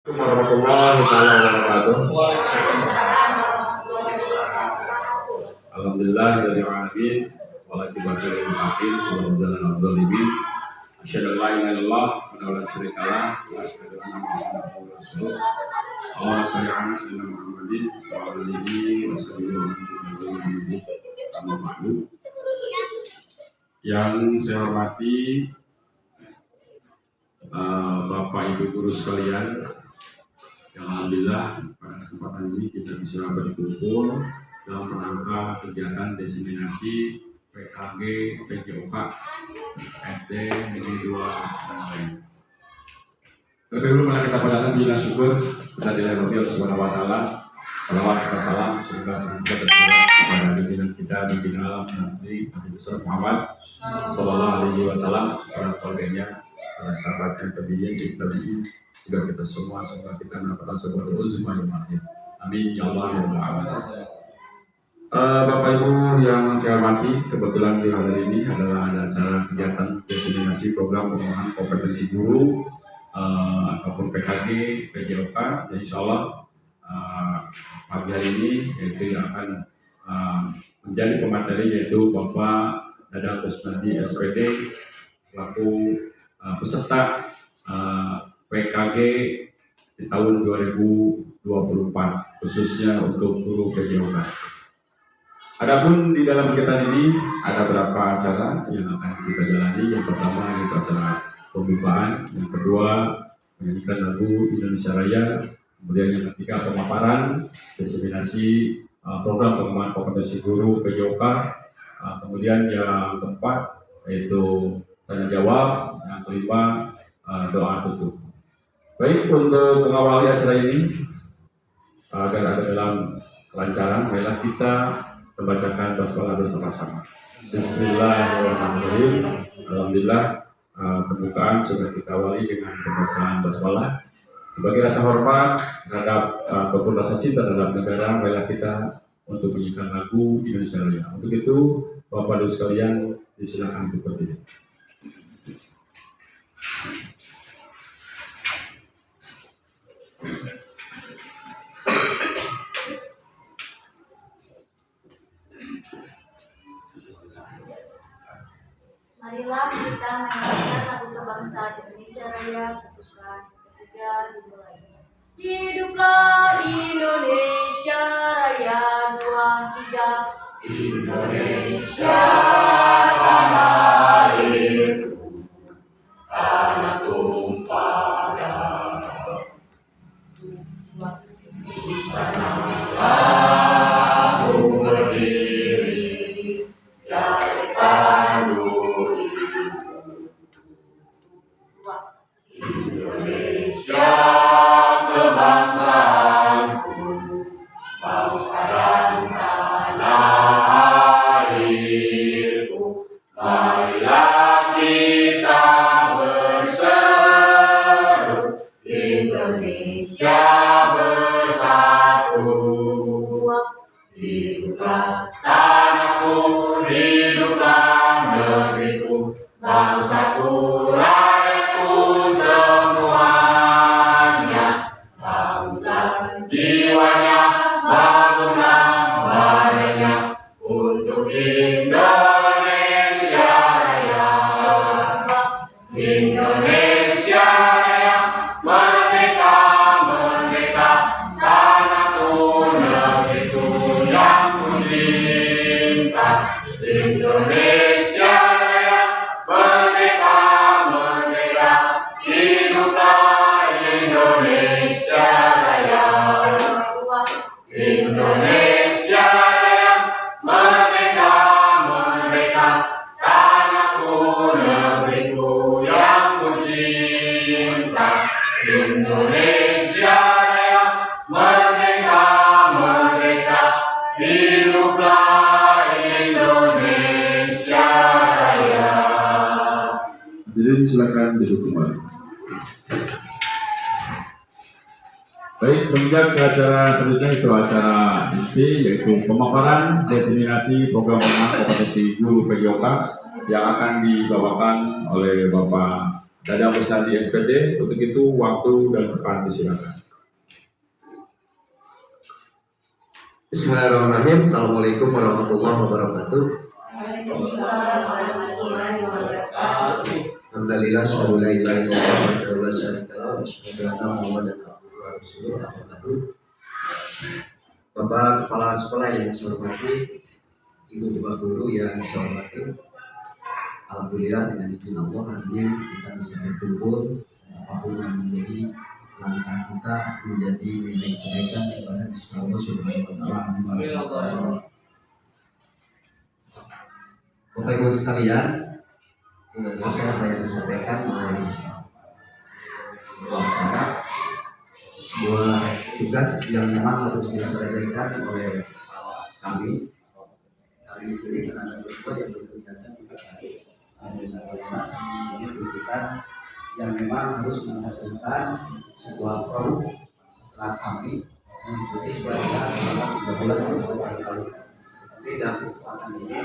Warahmatullahi wabarakatuh. Alhamdulillah dari alamin walakibatul muttaqin wa jalan dzalimin. Asyhadu an la ilaha illallah wa la syarika lah wa asyhadu anna muhammadan rasulullah. Allahumma shalli ala sayyidina Muhammadin wa ala alihi wa sahbihi amma ba'du. Yang saya hormati Bapak Ibu guru sekalian, alhamdulillah pada kesempatan ini kita bisa berkumpul dalam rangka kegiatan diseminasi PKG PJOK SD Negeri 2 dan lain. Lebih dulu mari kita panjatkan puji dan syukur kepada Allah Subhanahu wa taala. Salawat serta salam semoga senantiasa tercurah kepada pimpinan kita di alam Nabi besar Muhammad sallallahu alaihi wasallam, para keluarganya, para sahabatnya, tabi'in, juga kita semua, semoga kita mendapatkan sebuah uzma yang mahir. Amin ya Allah ya Rabbal alamin. Bapak Ibu yang saya hormati, kebetulan di hari ini adalah ada acara kegiatan diseminasi program pengembangan kompetensi guru ataupun PKG PJOK. Dan insya Allah pagi hari ini yaitu yang akan menjadi pemateri yaitu Bapak Dadang Kusnadi SPD selaku peserta PKG di tahun 2024 khususnya untuk guru PJOK. Adapun di dalam kegiatan ini ada beberapa acara yang akan kita jalani. Yang pertama yaitu acara pembukaan, yang kedua menyanyikan lagu Indonesia Raya, kemudian yang ketiga pemaparan diseminasi program pengembangan kompetensi guru PJOK, kemudian yang keempat yaitu tanya jawab, yang kelima doa tutup. Baik, untuk mengawali acara ini agar ada dalam kelancaran, marilah kita membacakan basmalah bersama-sama. Bismillahirrahmanirrahim. Alhamdulillah, pembukaan sudah kita awali dengan pembacaan basmalah. Sebagai rasa hormat terhadap ataupun rasa cinta terhadap negara, marilah kita untuk menyanyikan lagu Indonesia Raya. Untuk itu, Bapak Ibu sekalian, disilakan untuk berdiri. Marilah kita menyanyikan lagu kebangsaan Indonesia Raya. Pembukaan ketiga dimulai. Hiduplah Indonesia Raya, 2, 3. Indonesia tanah airku, tanah tumpah darah. Di sana kamu berdiri, jadi pandu Indonesia kebangsaanku, bangsa dan tanah airku. Marilah kita berseru, Indonesia bersatu. Hiduplah tanahku, hiduplah negeriku, bangsaku, rakyatku semuanya. Bangunlah jiwanya, bangunlah badannya untuk Indonesia Raya. Indonesia Raya, merdeka, merdeka, tanahku, negeriku yang ku cinta. Indonesia Raya, merdeka, merdeka, hiduplah Indonesia Raya. Indonesia Raya, merdeka, merdeka, tanahku, negeriku yang ku cinta. Indonesia Raya, merdeka, merdeka, hiduplah Indonesia Raya. Jadi silakan duduk kembali. Baik, kemudian ke acara selanjutnya itu acara inti yaitu pemaparan diseminasi program pengembangan kompetensi guru PJOK yang akan dibawakan oleh Bapak Dada musnah di SPD. Untuk itu waktu dan tempat disilakan. Bismillahirrahmanirrahim. Assalamualaikum warahmatullahi wabarakatuh. Waalaikumsalam warahmatullahi wabarakatuh. Alhamdulillah, syukur la ilaha illallah wa la syarika lahu, wa syukur anna Muhammadan abduhu wa rasuluh. Amma ba'du. Bapak Kepala Sekolah yang saya hormati, Ibu Bapak Guru yang saya hormati, alhamdulillah dengan izin Allah hari ini kita bisa berkumpul, apapun yang menjadi langkah kita menjadi nilai kebaikan kepada Allah Subhanahu wa Ta'ala. Bapak Ibu sekalian, sesuai apa yang disampaikan oleh pelaksana, sebuah tugas yang memang harus diselesaikan oleh kami. Kami di sini karena ada berdua yang berkegiatan di Sambungan ini menunjukkan yang memang harus menghasilkan sebuah produk setelah kami mengikuti pelatihan selama 3 bulan berkali-kali. Tapi dalam kesempatan ini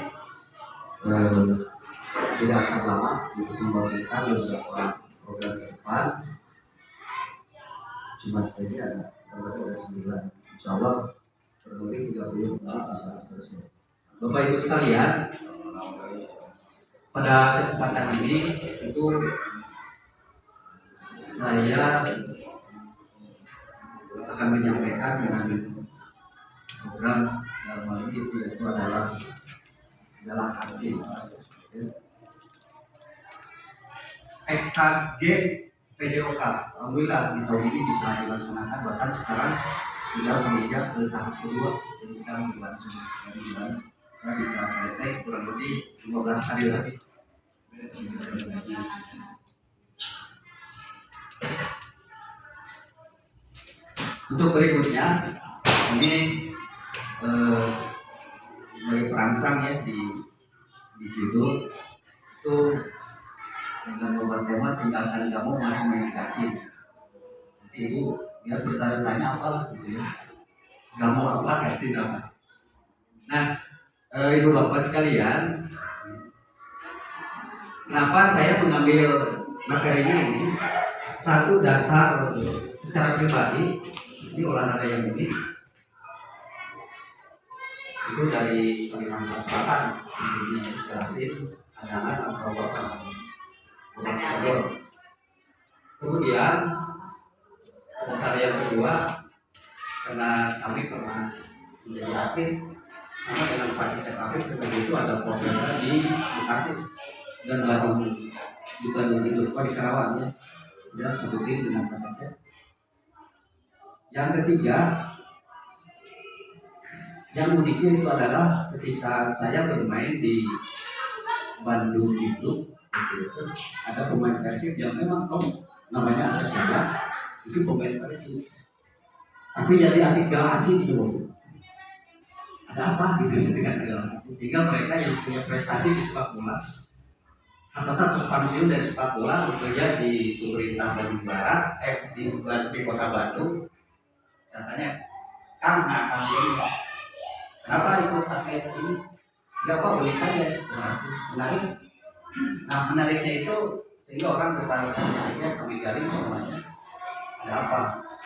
tidak akan lama untuk membagikan beberapa program ke depan. Cuma saja ada 9, insya Allah kurang lebih 30 menit bisa selesai. Bapak Ibu sekalian, pada kesempatan ini itu saya akan menyampaikan dengan program dalam hal ini yaitu adalah hasil PKG PJOK. Alhamdulillah di tahun ini bisa dilaksanakan, bahkan sekarang sudah menginjak ke tahap kedua, jadi sekarang berlangsung dan saya bisa selesai kurang lebih 15 hari lagi. Untuk berikutnya ini sebagai perangsang ya di judul itu dengan beberapa tema tinggalkan kamu mari meditasi. Nanti Ibu biar bertanya apa gitu ya, kamu apa kasih nama. Nah, Ibu Bapak sekalian, kenapa saya mengambil materinya ini? Satu dasar secara pribadi, ini olahraga yang unik. Itu dari Kalimantan Selatan, di sini jelasin anak-anak atau bapak sadar. Kemudian dasar yang kedua, karena kami pernah menjadi atlet sama dengan Pak Cicak Afif, ketika itu ada program di Bekasi dan bukan di Karawang ya, dia satu tim dengan Pak Cicak. Yang ketiga, yang uniknya itu adalah ketika saya bermain di Bandung itu ada pemain Persib yang memang namanya Asep Sada, itu pemain Persib, tapi jadi atlet Galasi di Jawa. Ada apa gitu dengan Galasi? Sehingga mereka yang punya prestasi di sepak bola, atau terus pensiun dari sepak bola bekerja di pemerintah Bandung Barat, di kota Bandung. Saya tanya, Kang, ini kenapa ikut atlet ini? Gak apa, boleh saja, berhasil, menarik. Nah, menariknya itu sehingga orang bertanya-tanya, akhirnya kami gali semuanya ada apa,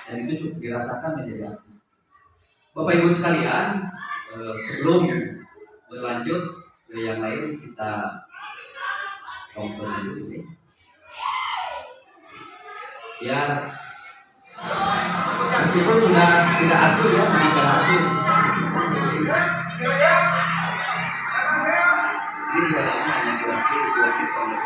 dan itu cukup dirasakan menjadi atlet. Bapak Ibu sekalian, sebelum berlanjut ke yang lain, kita komplain dulu ini. Ya, meskipun sudah tidak asli ya, tidak asli. Ini tidak lama hanya durasi 2 menit.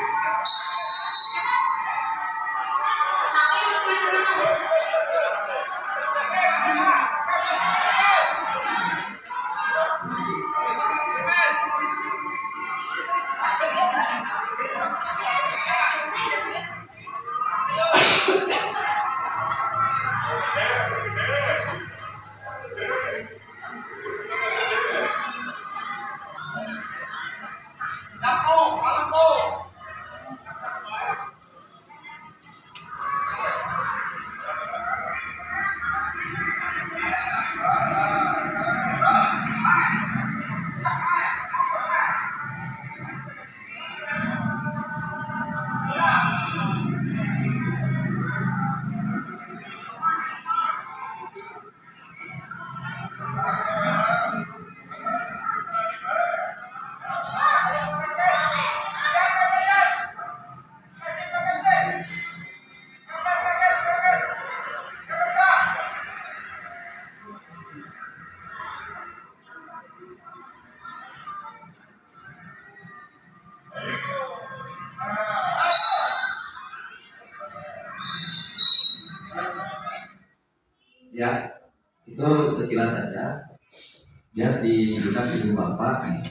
Ya, itu sekilas saja. Biar didengar ibu bapak.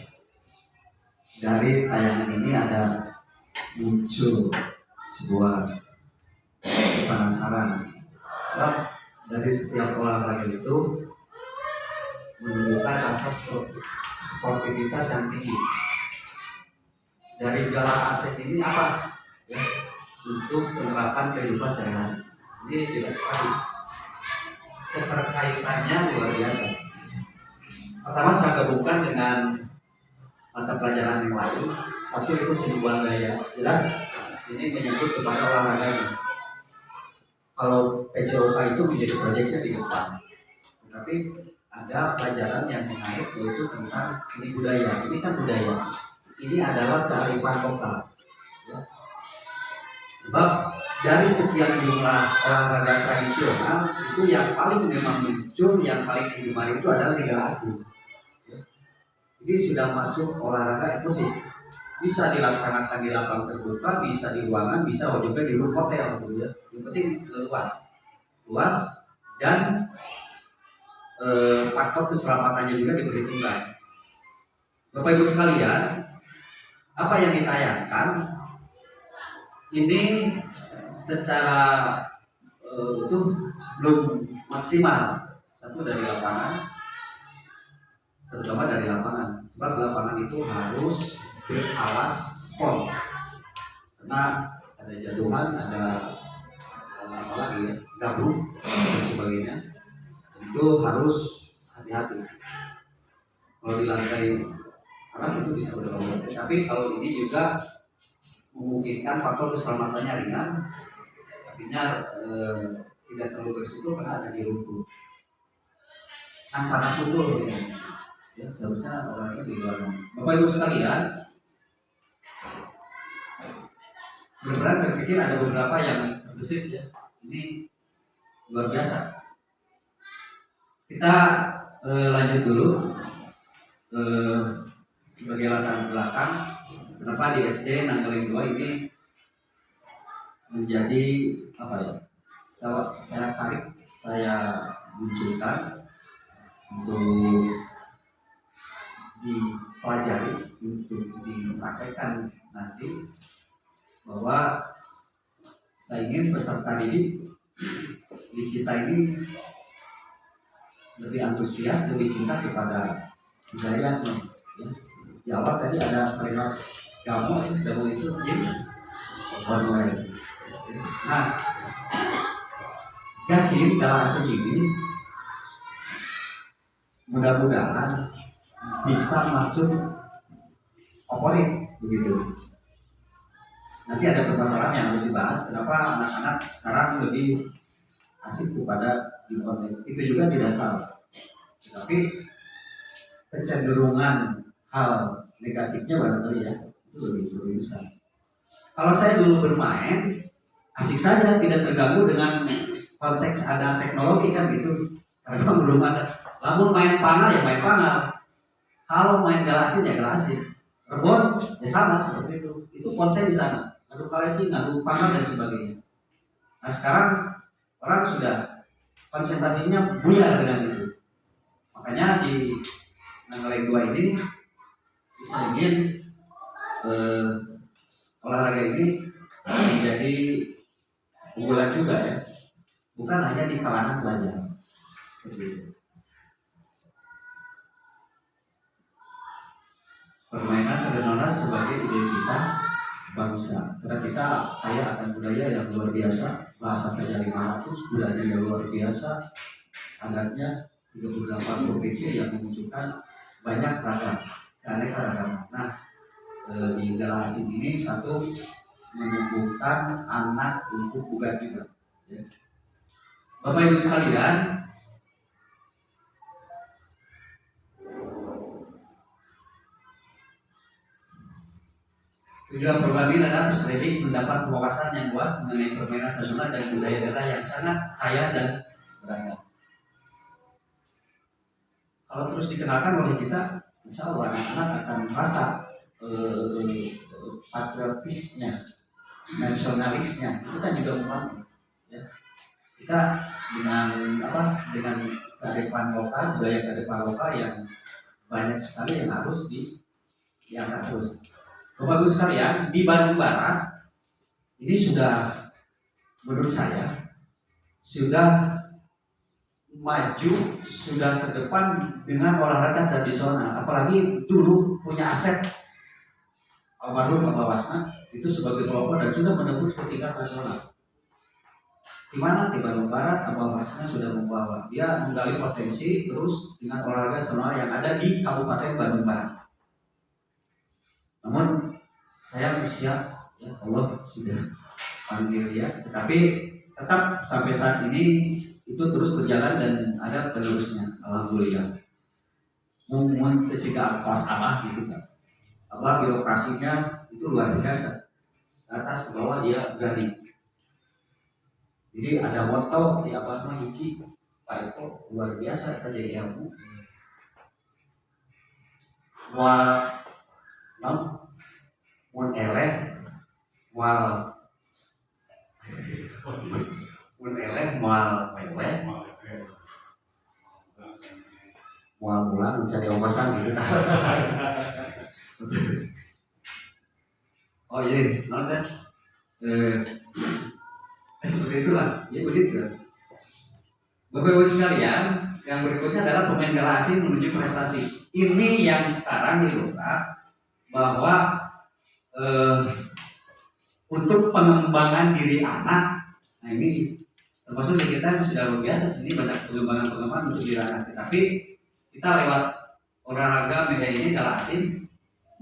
Dari tayangan ini ada muncul sebuah penasaran. Sebab dari setiap olahraga itu menunjukkan rasa sportivitas yang tinggi. Dari gala aset ini apa? Ya, untuk penerapan kehidupan sehari-hari. Ini jelas sekali. Keterkaitannya luar biasa. Pertama saya gabungkan dengan mata pelajaran yang lain. Satu itu seni budaya. Jelas ini menyebut kepada olahraga ini. Kalau PJOK itu menjadi proyeknya di depan. Tapi ada pelajaran yang menarik yaitu tentang seni budaya. Ini kan budaya. Ini adalah kearifan lokal. Ya. Sebab dari sekian jumlah olahraga tradisional itu yang paling memang muncul, yang paling digemari itu adalah liga asli. Ya. Jadi sudah masuk olahraga itu sih bisa dilaksanakan di lapangan terbuka, bisa di ruangan, bisa juga di room hotel, gitu ya. Yang penting luas dan faktor keselamatannya juga diperhitungkan. Bapak Ibu sekalian, apa yang ditayangkan ini secara itu belum maksimal. Satu dari lapangan, terutama dari lapangan, sebab lapangan itu harus beralas sport karena ada jatuhan, ada apa lagi ya, gabung dan sebagainya. Itu harus hati-hati. Kalau di lantai atas itu bisa berobat, tapi kalau ini juga memungkinkan faktor keselamatannya ringan, artinya tidak terlalu berisiko karena ada di rumput. Kan panas betul ya, seharusnya orangnya di luar. Bapak Ibu sekalian, benar-benar terpikir ada beberapa yang terbesit ya. Ini luar biasa. Kita lanjut dulu sebagai latar belakang. Kenapa di SD Nanggaling 2 ini menjadi apa ya? Saya tarik, saya munculkan untuk dipelajari, untuk dipraktekkan nanti, bahwa saya ingin peserta didik di kita ini lebih antusias, lebih cinta kepada budaya. Ya. Di awal tadi ada kalimat kamu itu jin Manuel. Nah, Yasin dalam asal ini mudah-mudahan bisa masuk favorit begitu. Nanti ada permasalahan yang harus dibahas. Kenapa anak-anak sekarang lebih asik kepada di online? Itu juga tidak salah. Tapi kecenderungan hal negatifnya barangkali ya itu lebih besar. Kalau saya dulu bermain asik saja, tidak terganggu dengan konteks ada teknologi kan gitu, karena belum ada. Namun main panah ya main panah, kalau main galasin ya galasin, rebon ya sama seperti itu. Itu konsep di sana, ngadu kaleci, ngadu panah dan sebagainya. Nah sekarang orang sudah konsentrasinya buyar dengan itu. Makanya di Nanggaling 2 ini bisa ingin olahraga ini menjadi unggulan juga ya, bukan hanya di kalangan pelajar. Permainan tradisional sebagai identitas bangsa. Karena kita kaya akan budaya yang luar biasa, bahasa saja 500, budaya yang luar biasa, adatnya 38 provinsi yang memunculkan banyak ragam, keanekaragaman. Nah, di dalam asing ini satu menyembuhkan anak untuk bukan juga. Ya. Bapak Ibu sekalian, tujuan program ini adalah peserta mendapat wawasan yang luas mengenai permainan nasional dan budaya daerah yang sangat kaya dan beragam. Kalau terus dikenalkan oleh kita, insya Allah anak-anak akan merasa patriotisnya, nasionalisnya, itu kan juga membantu. Ya. kita dengan kearifan lokal, budaya kearifan lokal yang banyak sekali yang harus diangkat terus. Bapak Ibu sekalian, di Bandung Barat ini sudah, menurut saya, sudah maju, sudah ke depan dengan olahraga tradisional. Apalagi dulu punya aset almarhum Abah Wasna itu sebagai pelopor dan sudah menembus ke tingkat nasional. Di mana di Bandung Barat Abah Wasna sudah membawa, dia menggali potensi terus dengan olahraga nasional yang ada di Kabupaten Bandung Barat. Namun saya siap, ya Allah sudah panggil dia, tetapi tetap sampai saat ini itu terus berjalan dan ada penerusnya. Alhamdulillah. Mungkin ketika pas Abah gitu kan, Abah birokrasinya itu luar biasa, atas ke bawah dia berani. Jadi ada moto di Abah mah hiji, Pak Eko luar biasa kita jadi ilmu. Wal mun eleh wal mun eleh wal wewe wal bulan mencari ongkosan gitu. Oh iya, nonton. Seperti itulah, ya begitu. Bapak Ibu sekalian, yang berikutnya adalah pemain gala asing menuju prestasi. Ini yang sekarang dibuka bahwa untuk pengembangan diri anak, nah ini termasuk di kita sudah luar biasa. Sini banyak pengembangan untuk diri anak. Tapi kita lewat olahraga media ini gala asing,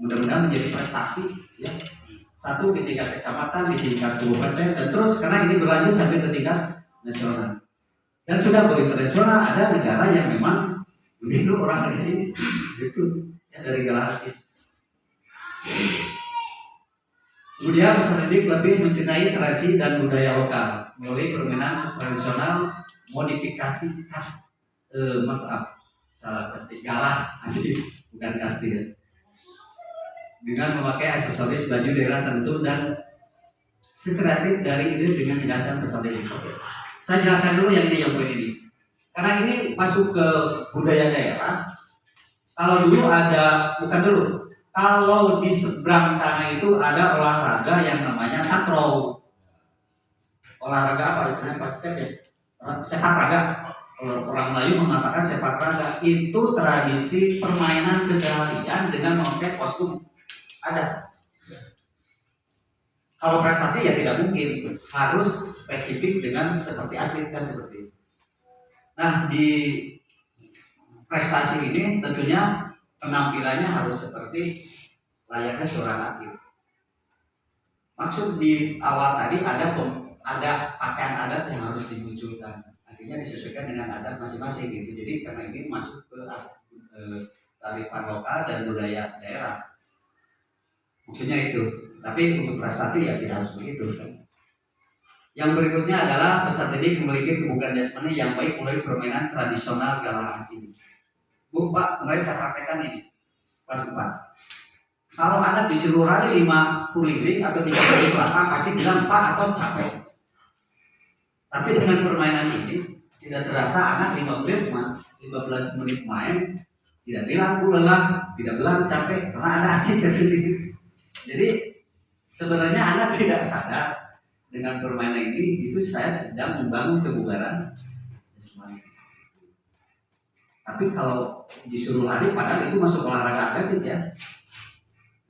mudah-mudahan menjadi prestasi, ya. Satu di tingkat kecamatan, di tingkat kabupaten, dan terus karena ini berlanjut sampai ke tingkat nasional. Dan sudah go internasional, ada negara yang memang begitu orang ini itu ya dari gala asing. Kemudian peserta didik lebih mencintai tradisi dan budaya lokal melalui permainan tradisional, modifikasi khas salah pasti galah asli bukan kasti, dengan memakai aksesoris baju daerah tertentu dan sekreatif dari ini dengan jelasan peserta didik. Saya jelaskan dulu yang ini, yang poin ini, karena ini masuk ke budaya daerah. Kalau dulu ada, bukan dulu, kalau di seberang sana itu ada olahraga yang namanya takraw. Olahraga apa istilahnya Pak Cecep ya? Sepak raga. Orang Melayu mengatakan sepak raga. Itu tradisi permainan keseharian dengan memakai kostum. Ada. Kalau prestasi ya tidak mungkin, harus spesifik dengan seperti atlet kan seperti itu. Nah di prestasi ini tentunya penampilannya harus seperti layaknya seorang atlet. Maksud di awal tadi ada pakaian adat yang harus dimunculkan, artinya disesuaikan dengan adat masing-masing gitu. Jadi karena ini masuk ke kearifan lokal dan budaya daerah, maksudnya itu. Tapi untuk prestasi ya tidak harus begitu kan. Yang berikutnya adalah peserta didik memiliki kebugaran jasmani yang baik melalui permainan tradisional gala asing. Bu, Pak, kemarin saya praktekkan ini kelas 4. Kalau anak disuruh lari 5 keliling atau 3 kali belakang pasti bilang Pak atau capek. Tapi dengan permainan ini tidak terasa anak 15 menit main tidak bilang lelah, tidak bilang capek karena ada asik tersendiri. Jadi sebenarnya anak tidak sadar dengan permainan ini itu saya sedang membangun kebugaran jasmani. Tapi kalau disuruh lari padahal itu masuk olahraga atletik ya.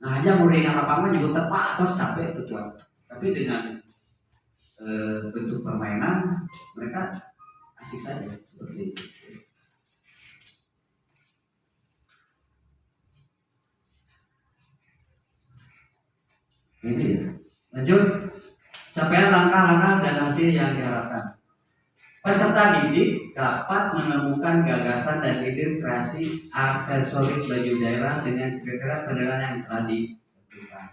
Nah hanya muridnya lapangan nyebut Pak atau capek itu tuan. Tapi dengan bentuk permainan mereka asik saja seperti itu. Ini ya. Lanjut, capaian langkah-langkah dan hasil yang diharapkan. Peserta didik dapat menemukan gagasan dan ide kreasi aksesoris baju daerah dengan kriteria penilaian yang telah ditentukan.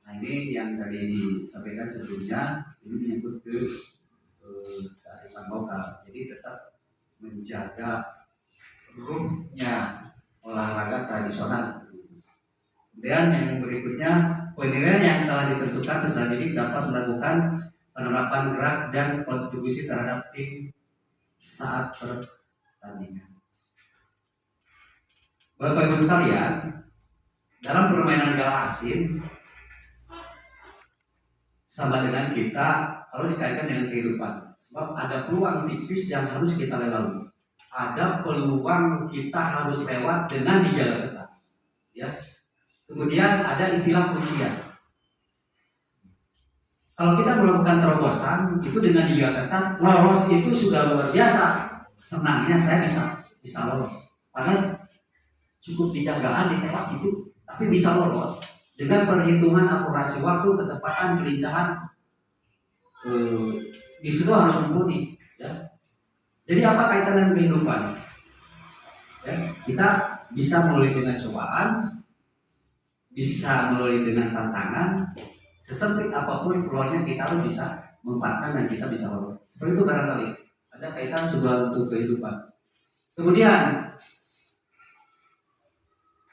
Nah ini yang tadi disampaikan sebelumnya, ini menyangkut ke kearifan lokal. Jadi tetap menjaga ruhnya olahraga tradisional. Kemudian yang berikutnya, penilaian yang telah ditentukan peserta didik dapat melakukan penerapan gerak dan kontribusi terhadap tim saat pertandingan. Bapak Ibu sekalian, dalam permainan gala asin sama dengan kita kalau dikaitkan dengan kehidupan, sebab ada peluang tipis yang harus kita lalui. Ada peluang kita harus lewat dengan dijaga ketat. Ya. Kemudian ada istilah kuncian. Kalau kita melakukan terobosan itu dengan dijaga ketat, lolos itu sudah luar biasa. Senangnya saya bisa lolos. Padahal cukup dijagaan, ditembak gitu, tapi bisa lolos dengan perhitungan akurasi waktu, ketepatan, kelincahan. Di situ harus mumpuni. Ya. Jadi apa kaitan dengan kehidupan? Ya, kita bisa melalui dengan cobaan, bisa melalui dengan tantangan, sesempit apapun peluangnya kita harus bisa memanfaatkan dan kita bisa lolos. Seperti itu barangkali ada kaitan sebuah untuk kehidupan. Kemudian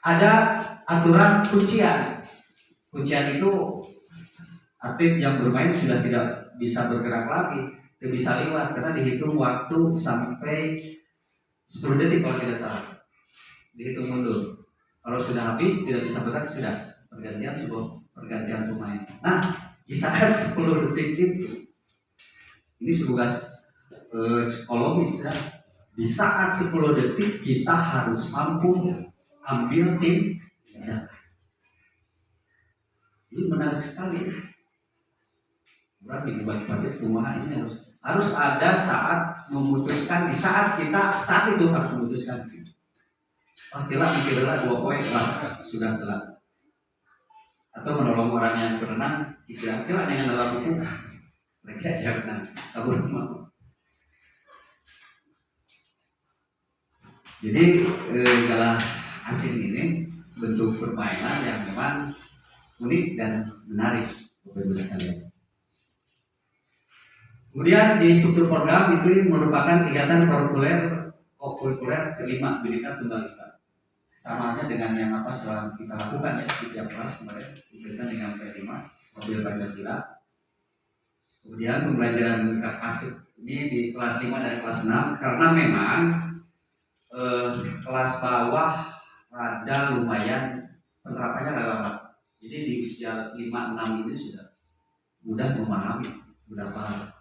ada aturan kuncian. Kuncian itu atlet yang bermain sudah tidak bisa bergerak lagi, tidak bisa lewat karena dihitung waktu sampai 10 detik kalau tidak salah. Dihitung mundur. Kalau sudah habis tidak bisa bergerak, sudah pergantian pemain. Nah, di saat 10 detik itu ini sebuah psikologis ya. Di saat 10 detik kita harus mampu ambil tim ya. Ini menarik sekali. Berarti bagi-bagi rumah ini harus ada saat memutuskan, di saat itu harus memutuskan. Telat 2 poin lah sudah telat. Atau menolong orang yang berenang, kira-kira dengan dalam buku mereka jangan kabur mau. Jadi gala asing ini bentuk permainan yang memang unik dan menarik Bapak Ibu sekalian. Kemudian di struktur program itu merupakan kegiatan kurikuler kelima Bhinneka Tunggal Ika. Samanya dengan yang apa setelah kita lakukan ya di tiap kelas kemarin diberikan dengan P5 mobil Pancasila. Kemudian pembelajaran pasif ini di kelas 5 dan kelas 6 karena memang kelas bawah rada lumayan penerapannya lambat. Jadi di usia 5-6 ini sudah mudah memahami, mudah paham.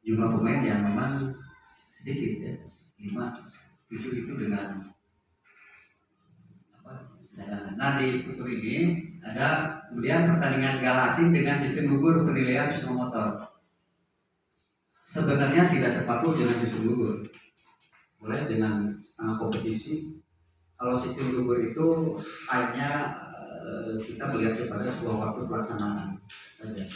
Jumlah pemain yang memang sedikit ya, 5-7 itu dengan apa? Nah di struktur ini ada kemudian pertandingan gala asing dengan sistem gugur penilaian semua motor. Sebenarnya tidak terpaku dengan sistem gugur, boleh dengan kompetisi. Kalau sistem gugur itu hanya kita melihat kepada sebuah waktu pelaksanaan saja.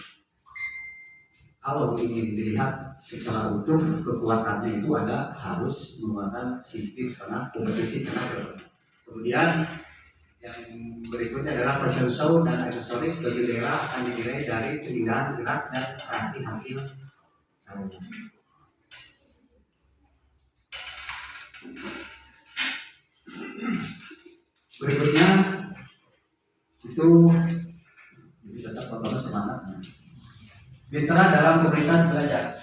Kalau ingin dilihat secara utuh kekuatannya itu harus menggunakan sistem setengah kompetisi tengah. Kemudian yang berikutnya adalah fashion show dan aksesoris bagi daerah akan dinilai dari keindahan gerak dan hasil. Berikutnya itu tetap pertama semangat. Mitra dalam komunitas belajar.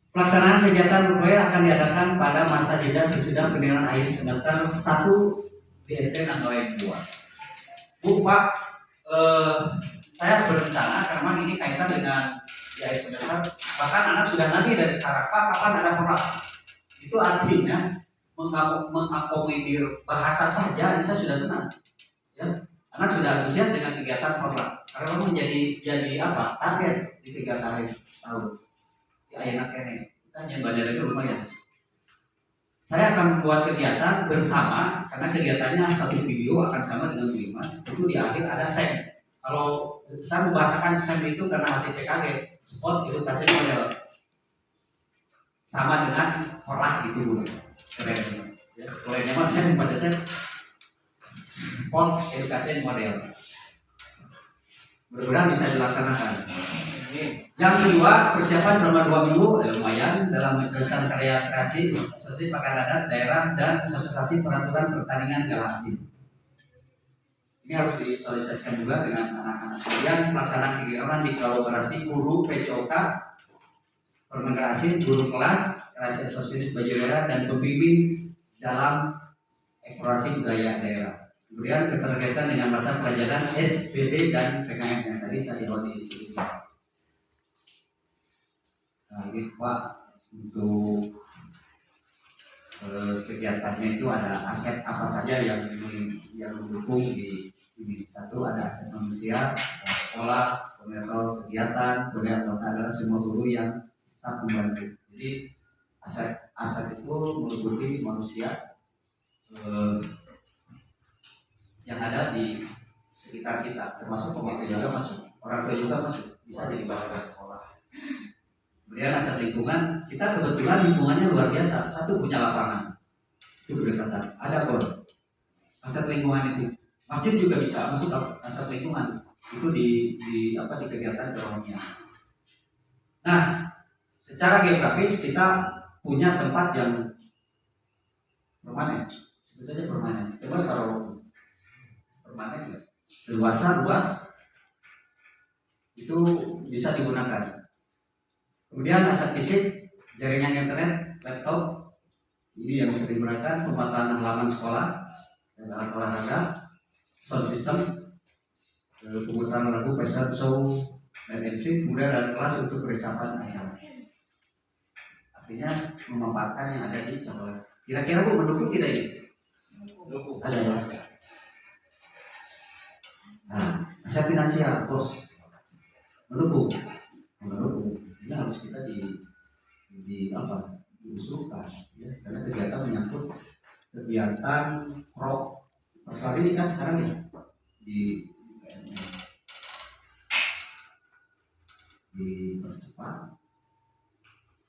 Pelaksanaan kegiatan berupaya akan diadakan pada masa jeda sesudah penilaian akhir semester 1 di SD atau M2. Bu Pak, saya berencana karena ini kaitan dengan di akhir semester, bahkan anak sudah nanti dari sekarang, Pak kapan ada program? Itu artinya mengakomodir bahasa saja, saya sudah senang. Ya, anak sudah antusias dengan kegiatan program. Karena memang jadi apa? Target di 3 tahun. Di akhir ini kita hanya bandara itu lumayan. Saya akan membuat kegiatan bersama karena kegiatannya satu video akan sama dengan Bimas. Itu di akhir ada SEM. Kalau saya membahasakan SEM itu karena hasil PKG, spot edukasi model. Sama dengan horlah gitu dulu. Keren. Ya, kerennya mas saya membaca spot edukasi model. Mudah-mudahan bisa dilaksanakan. Yang kedua, persiapan selama 2 minggu lumayan dalam menyelesaikan karya kreasi, asosiasi pakar adat daerah dan asosiasi peraturan pertandingan gala asing. Ini harus disosialisasikan juga dengan anak-anak. Kemudian pelaksanaan kegiatan di kolaborasi guru PCOK, permengerasi guru kelas, kreasi asosiasi baju daerah dan pembimbing dalam eksplorasi budaya daerah. Kemudian keterkaitan dengan mata pelajaran SBD dan PKN yang tadi saya jawab di sini. Nah ini Pak, untuk kegiatannya itu ada aset apa saja yang mendukung di ini. Satu, ada aset manusia, sekolah, koordinator kegiatan, koordinator adalah semua guru yang staf membantu. Jadi aset itu meliputi manusia yang ada di sekitar kita, termasuk pemerintah juga masuk, orang tua juga masuk, bisa jadi bahan sekolah. Kemudian aset lingkungan, kita kebetulan lingkungannya luar biasa. Satu, punya lapangan, itu berdekatan, ada bor. Aset lingkungan itu, masjid juga bisa masuk aset lingkungan, itu di kegiatan bawahnya. Nah, secara geografis kita punya tempat yang permanen, sebetulnya permanen. Coba kalau permanen luas itu bisa digunakan. Kemudian aset fisik, jaringan internet, laptop, ini yang bisa digunakan. Pemetaan halaman sekolah dan alat olahraga, sound system, pemutaran lagu, pesan, show, dan MC. Kemudian ada kelas untuk peresapan acara. Artinya memanfaatkan yang ada di sekolah. Kira-kira Bu mendukung tidak ini? Mendukung. Ada ya. Nah, aset finansial, bos, mendukung. Ini harus kita diusulkan, ya, karena kegiatan menyangkut kegiatan persoalan ini kan sekarang ya dipercepat.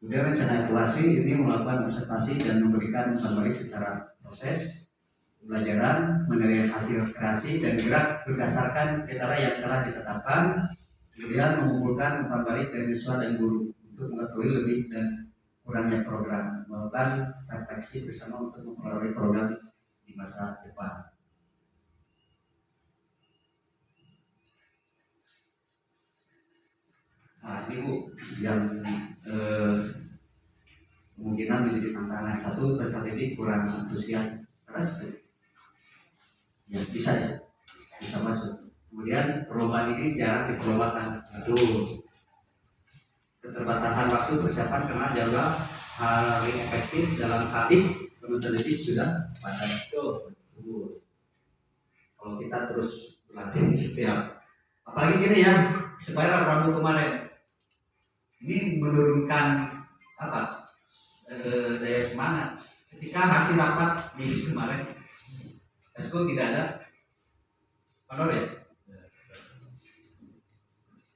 Kemudian rencana evaluasi ini melakukan observasi dan memberikan umpan balik secara proses pembelajaran, menilai hasil kreasi dan gerak berdasarkan kriteria yang telah ditetapkan. Kemudian mengumpulkan umpan balik dari siswa dan guru untuk mengetahui lebih dan kurangnya program, melakukan refleksi bersama untuk memperoleh program di masa depan. Nah ini Bu, yang kemungkinan menjadi tantangan. Satu, peserta didik kurang antusias, keras ya bisa masuk. Kemudian perlombaan ini jarang diperlombaan. Aduh, keterbatasan waktu persiapan karena jadwal hari efektif dalam hati penuntut didik sudah padat. Kalau kita terus berlatih setiap, apalagi gini ya, supaya Rabu kemarin ini menurunkan daya semangat. Ketika hasil rapat di kemarin, Esko tidak ada honor ya.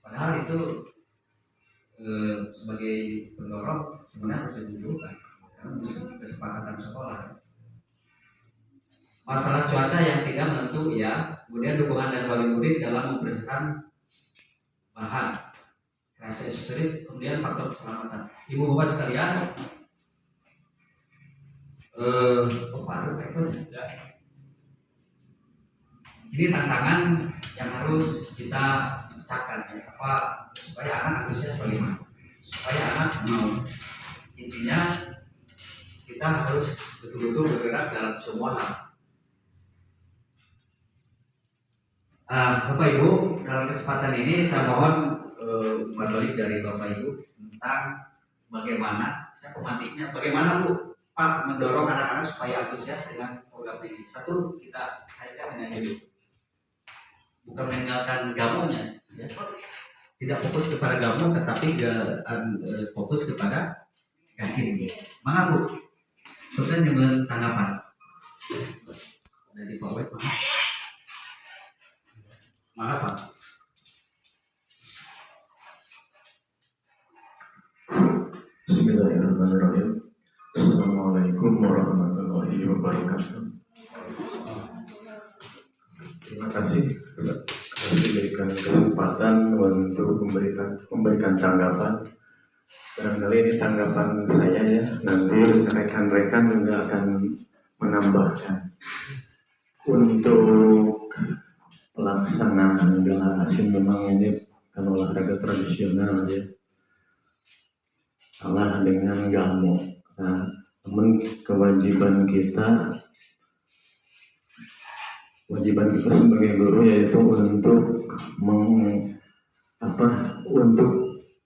Padahal itu sebagai pendorong sebenarnya harus ditunjukkan karena kesepakatan sekolah. Masalah cuaca yang tidak menentu ya, kemudian dukungan dan wali murid dalam mempersiapkan bahan kreasi aksesoris, kemudian faktor keselamatan. Ibu bapak sekalian, ini tantangan yang harus kita pecahkan ya, supaya anak antusias bagaimana, supaya anak mau. Intinya kita harus betul-betul bergerak dalam semua hal. Bapak Ibu, dalam kesempatan ini saya mohon umpan balik dari Bapak Ibu tentang bagaimana, saya pemantiknya, bagaimana Bu Pak mendorong anak-anak supaya antusias dengan program ini. Satu, kita kaitkan dengan hidup, bukan meninggalkan gamonya, ya. Tidak fokus kepada gamu, tetapi fokus kepada kasih. Mana Bu? Kemudian dengan tanggapan dari Pak Wek, mana Pak? Bismillahirrahmanirrahim. Assalamualaikum warahmatullahi wabarakatuh. Terima kasih diberikan kesempatan untuk memberikan tanggapan. Barangkali ini tanggapan saya ya. Nanti rekan-rekan juga akan menambahkan. Untuk pelaksanaan gala asin memang ini kan olahraga tradisional ya, kalah dengan gamo. Nah, namun kewajiban kita sebagai guru yaitu untuk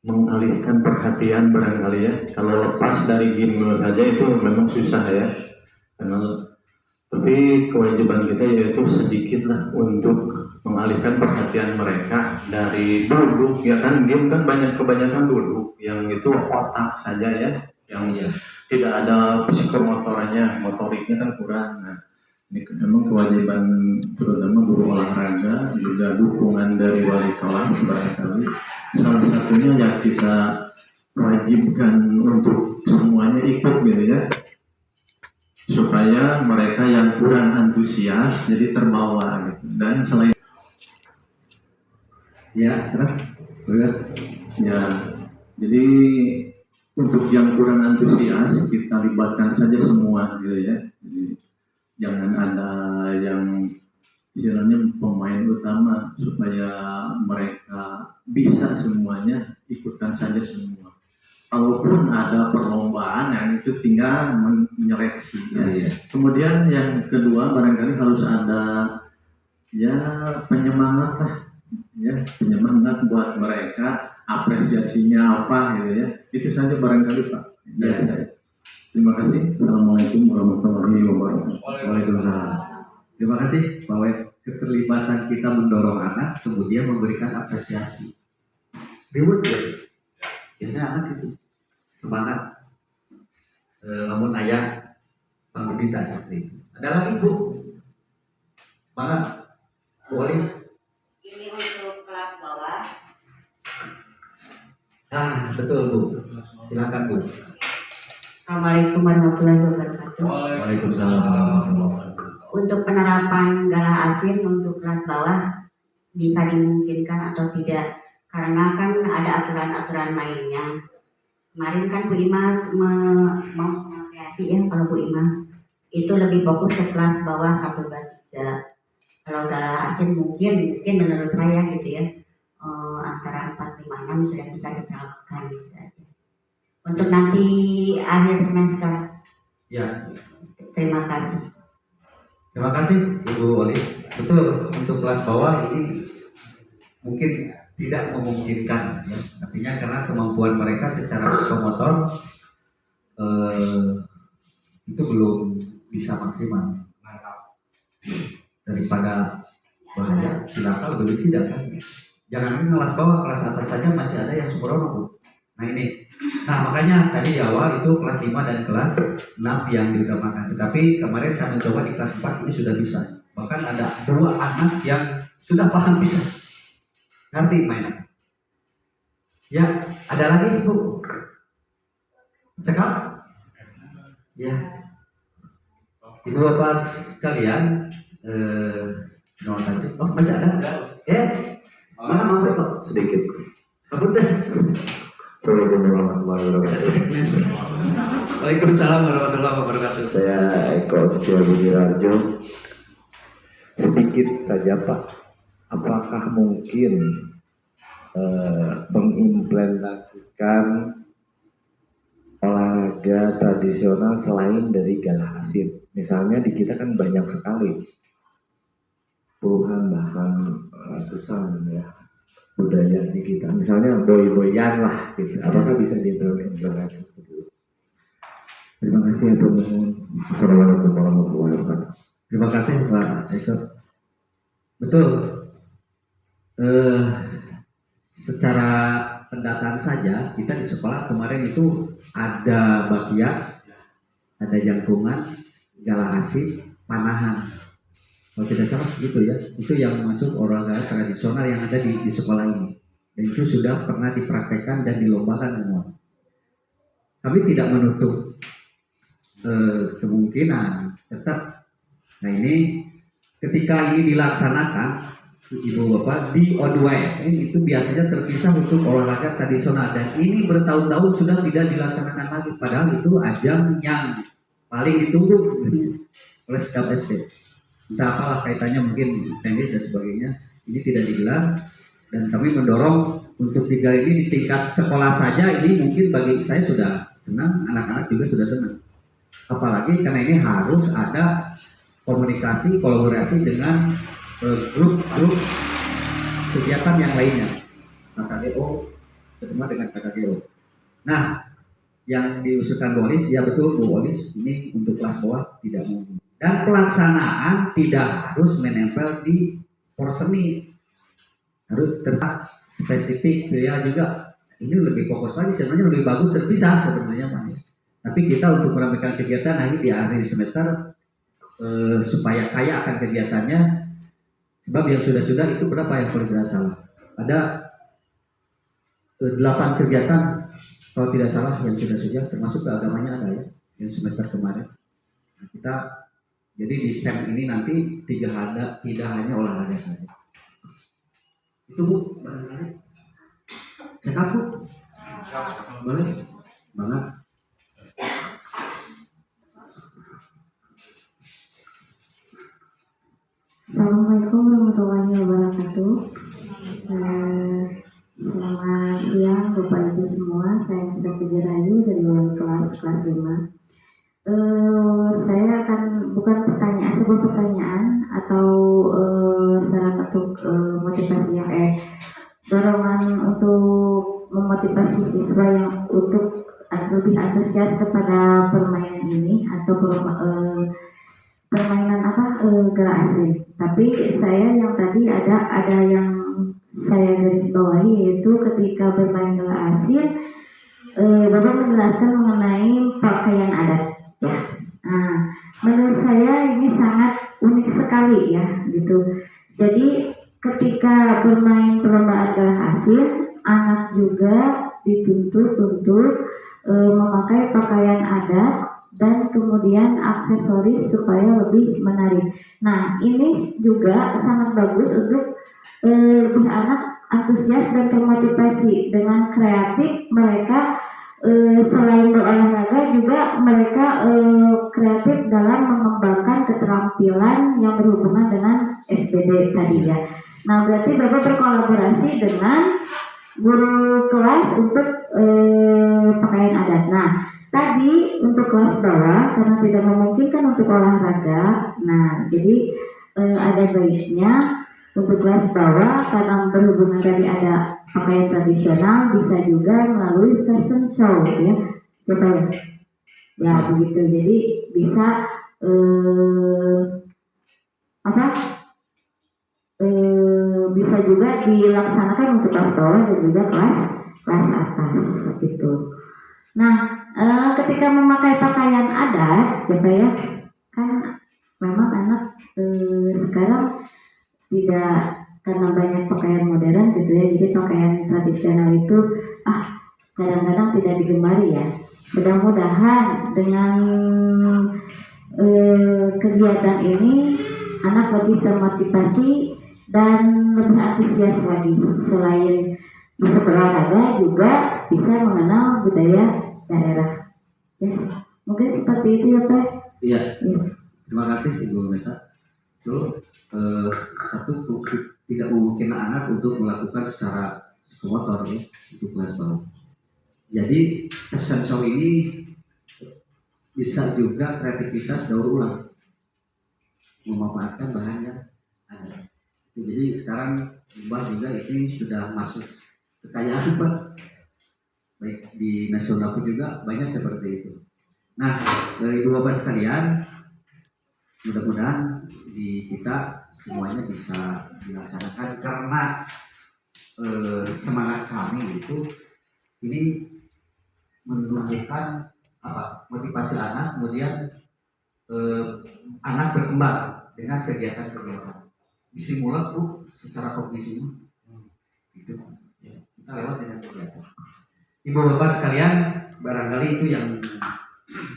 mengalihkan perhatian barangkali ya. Kalau lepas dari gimbal saja itu memang susah ya, tapi kewajiban kita yaitu sedikitlah untuk mengalihkan perhatian mereka dari duduk ya kan, game kan kebanyakan duduk yang itu otak saja ya, yang tidak ada psikomotornya, motoriknya kan kurang. Nah, ini memang kewajiban terutama guru olahraga, juga dukungan dari wali kelas barangkali salah satunya yang kita wajibkan untuk semuanya ikut gitu ya, supaya mereka yang kurang antusias jadi terbawa gitu. Dan selain Ya, terus ya, jadi untuk yang kurang antusias kita libatkan saja semua gitu ya. Jadi jangan ada yang istilahnya pemain utama, supaya mereka bisa semuanya ikutkan saja semua. Kalaupun ada perlombaan yang itu tinggal menyeleksi ya. Kemudian yang kedua barangkali harus ada ya penyemangat lah ya, penyemangat buat mereka, apresiasinya apa gitu ya. Itu saja barangkali Pak dari saya. Terima kasih. Assalamualaikum warahmatullahi wabarakatuh. Waalaikumsalam. Terima kasih bahwa keterlibatan kita mendorong anak, kemudian memberikan apresiasi. Reward ya? Biasanya anak itu semangat. Namun ayah meminta seperti itu. Ada lagi Bu? Semangat, Bu Walis. Ini untuk kelas bawah. Ah, betul Bu. Silakan Bu. Assalamualaikum warahmatullahi wabarakatuh. Waalaikumsalam. Untuk penerapan gala asin untuk kelas bawah bisa dimungkinkan atau tidak, karena kan ada aturan-aturan mainnya. Kemarin kan Bu Imas mau kreasi ya, kalau Bu Imas itu lebih fokus ke kelas bawah 1, 2, 3. Kalau gala asin mungkin menurut saya gitu ya, antara 4, 5, 6 sudah bisa diterapkan gitu aja. Untuk nanti akhir semester. Ya. Terima kasih. Terima kasih Ibu Wali. Betul, untuk kelas bawah ini mungkin tidak memungkinkan ya. Artinya karena kemampuan mereka secara psikomotor itu belum bisa maksimal. Daripada bahaya silakan lebih tidak kan. Jangan kelas bawah, kelas atas saja masih ada yang sembrono Bu. Nah ini. Nah makanya tadi di awal itu kelas 5 dan kelas 6 yang diutamakan. Tetapi kemarin saya mencoba di kelas 4 ini sudah bisa. Bahkan ada 2 anak yang sudah paham bisa. Ngerti mainan. Ya, ada lagi Bu. Cekap? Ya. Ibu Bapak sekalian, terima kasih. Oh masih ada? Mana mau Pak? Sedikit. Apa deh? Assalamualaikum warahmatullahi wabarakatuh. Waalaikumsalam warahmatullahi wabarakatuh. Saya Eko Setio Budi Rajo. Sedikit saja Pak, apakah mungkin mengimplementasikan olahraga tradisional selain dari gala asin? Misalnya di kita kan banyak sekali, puluhan bahkan ratusan ya budaya di kita, misalnya boy-boyan lah gitu. Apakah bisa diimplementasikan seperti itu? Terima kasih atur nuhun. Assalamualaikum warahmatullahi wabarakatuh. Terima kasih Pak Eko. Betul. Secara pendataan saja kita di sekolah kemarin itu ada bakya, ada jangkungan, gala asin, panahan. Kalau tidak salah begitu ya, itu yang masuk olahraga tradisional yang ada di sekolah ini. Dan itu sudah pernah dipraktekkan dan dilombakan semua. Tapi tidak menutup kemungkinan tetap. Nah ini ketika ini dilaksanakan, Ibu Bapak di O2SM itu biasanya terpisah untuk olahraga tradisional, dan ini bertahun-tahun sudah tidak dilaksanakan lagi. Padahal itu ajang yang paling ditunggu sebenarnya oleh setiap SD. entah apalah kaitannya mungkin teknis dan sebagainya, ini tidak digelar. Dan kami mendorong untuk digelar ini di tingkat sekolah saja, ini mungkin bagi saya sudah senang, anak-anak juga sudah senang. Apalagi karena ini harus ada komunikasi, kolaborasi dengan grup-grup kegiatan yang lainnya. KKGO ketemu dengan KKGO. Nah, yang diusulkan Bu Olis, ya betul Bu Olis, ini untuk kelas bawah tidak mungkin. Dan pelaksanaan tidak harus menempel di porseni, harus spesifik ya juga. Ini lebih fokus lagi, sebenarnya lebih bagus terpisah sebenarnya Pak. Tapi kita untuk meramaikan kegiatan hanya di akhir semester supaya kaya akan kegiatannya. Sebab yang sudah-sudah itu berapa yang paling tidak salah? Ada 8 kegiatan kalau tidak salah yang sudah termasuk keagamanya ada ya yang semester kemarin. Nah, kita jadi di SEM ini nanti tidak hanya olahraga saja. Itu Bu, barangkali cekap Bu, boleh banget. Assalamualaikum warahmatullahi wabarakatuh. Selamat siang Bapak Ibu semua. Saya Musafir Rayu dari kelas 5. Saya akan bukan sebuah pertanyaan atau saran untuk motivasi dorongan untuk memotivasi siswa yang untuk lebih antusias kepada permainan ini atau permainan gerak asing. Tapi saya yang tadi ada yang saya garis bawahi, yaitu ketika bermain gerak asing, Bapak menjelaskan mengenai pakaian adat. Ya, nah, menurut saya ini sangat unik sekali ya, gitu. Jadi ketika bermain perlombaan gerak asing, anak juga dituntut untuk memakai pakaian adat dan kemudian aksesoris supaya lebih menarik. Nah, ini juga sangat bagus untuk lebih anak antusias dan termotivasi. Dengan kreatif mereka selain berolahraga juga mereka kreatif dalam mengembangkan keterampilan yang berhubungan dengan SPD tadi ya. Nah, berarti Bapak berkolaborasi dengan guru kelas untuk pakaian adat. Nah, tadi untuk kelas bawah karena tidak memungkinkan untuk olahraga, nah jadi ada baiknya untuk kelas bawah karena berhubungan tadi ada pakaian tradisional bisa juga melalui fashion show ya, coba ya begitu. Jadi bisa bisa juga dilaksanakan untuk kelas bawah dan juga kelas atas gitu. Nah, ketika memakai pakaian adat, ya kan memang anak sekarang tidak, karena banyak pakaian modern gitu ya, jadi pakaian tradisional itu kadang-kadang tidak digemari ya. Mudah-mudahan dengan kegiatan ini anak lebih termotivasi dan lebih antusias lagi. Selain bisa berolahraga juga bisa mengenal budaya daerah. Ya, mungkin seperti itu ya Pak. Iya. Ya. Terima kasih Ibu Mesa. Itu satu tidak memungkinkan anak untuk melakukan secara psikomotor ya untuk kelas bawah. Jadi fashion show ini bisa juga kreativitas daur ulang, memanfaatkan bahan yang ada. Jadi sekarang Mbak juga ini sudah masuk kekayaan Pak, baik di nasional pun juga banyak seperti itu. Nah, dari Ibu Bapak sekalian, mudah-mudahan di kita semuanya bisa dilaksanakan karena semangat kami itu ini menumbuhkan motivasi anak, kemudian anak berkembang dengan kegiatan-kegiatan. Disimulasi Bu secara kognisi itu ya, kita lewat dengan kegiatan. Ibu Bapak sekalian, barangkali itu yang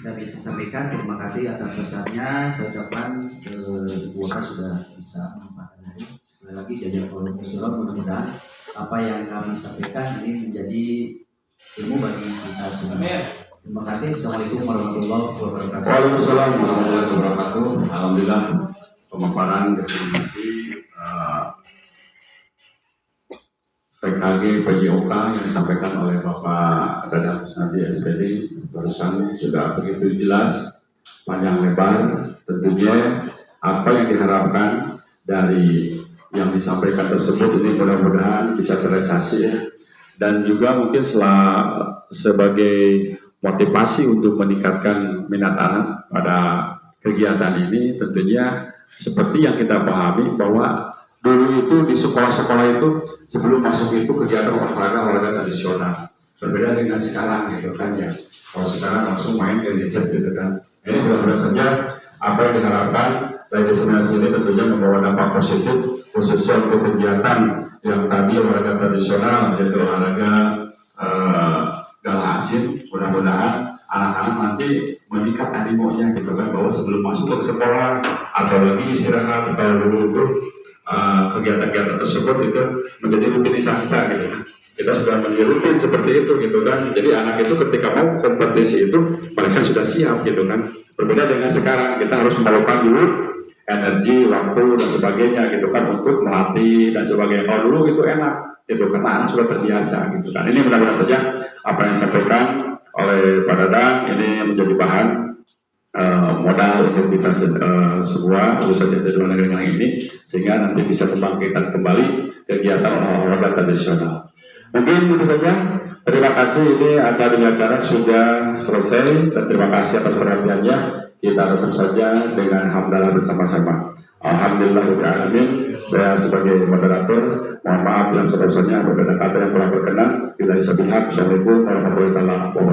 saya bisa sampaikan. Terima kasih atas pesannya. Saya ucapkan Ibu Bapak sudah bisa menempatkan hari. Sekali lagi jajar profesional, mudah-mudahan apa yang kami sampaikan ini menjadi ilmu bagi kita semua. Terima kasih. Assalamualaikum warahmatullahi wabarakatuh. Waalaikumsalam warahmatullahi wabarakatuh. Alhamdulillah pemaparan diseminasi PKG PJOK yang disampaikan oleh Bapak Dadang Kusnadi SPD barusan sudah begitu jelas, panjang lebar. Tentunya apa yang diharapkan dari yang disampaikan tersebut ini mudah-mudahan bisa terrealisasi ya. Dan juga mungkin sebagai motivasi untuk meningkatkan minat anak pada kegiatan ini, tentunya seperti yang kita pahami bahwa dulu itu di sekolah-sekolah itu sebelum masuk itu kegiatan olahraga tradisional, berbeda dengan sekarang gitu kan ya. Kalau sekarang langsung main ke gadget gitu kan. Ini mudah-mudahan saja apa yang diharapkan dari destinasi ini tentunya membawa dampak positif khususnya untuk kegiatan yang tadi olahraga tradisional, yaitu olahraga gala asin. Mudah-mudahan anak-anak nanti meningkat animonya gitu kan, bahwa sebelum masuk ke sekolah atau lagi istirahat kalau dulu itu kegiatan-kegiatan tersebut itu menjadi rutinitas kita gitu kan. Kita sudah menjadi rutin seperti itu gitu kan. Jadi anak itu ketika mau kompetisi itu mereka sudah siap gitu kan. Berbeda dengan sekarang, kita harus memerlukan dulu energi, waktu dan sebagainya gitu kan untuk melatih dan sebagainya. Kalau dulu itu enak gitu kan, anak sudah terbiasa gitu kan. Ini mudah-mudahan saja apa yang disampaikan oleh Pak Dadang ini menjadi bahan modal untuk kita semua, khususnya di luar negeri ini, sehingga nanti bisa membangkitkan kembali kegiatan olahraga tradisional. Mungkin itu saja. Terima kasih, ini acara sudah selesai dan terima kasih atas perhatiannya. Kita tutup saja dengan hamdalah bersama-sama. Alhamdulillahirrahmanirrahim. Saya sebagai moderator, mohon maaf yang sebesar-besarnya apabila kata yang telah berkenan. Bila bisa pihak, Assalamualaikum warahmatullahi wabarakatuh.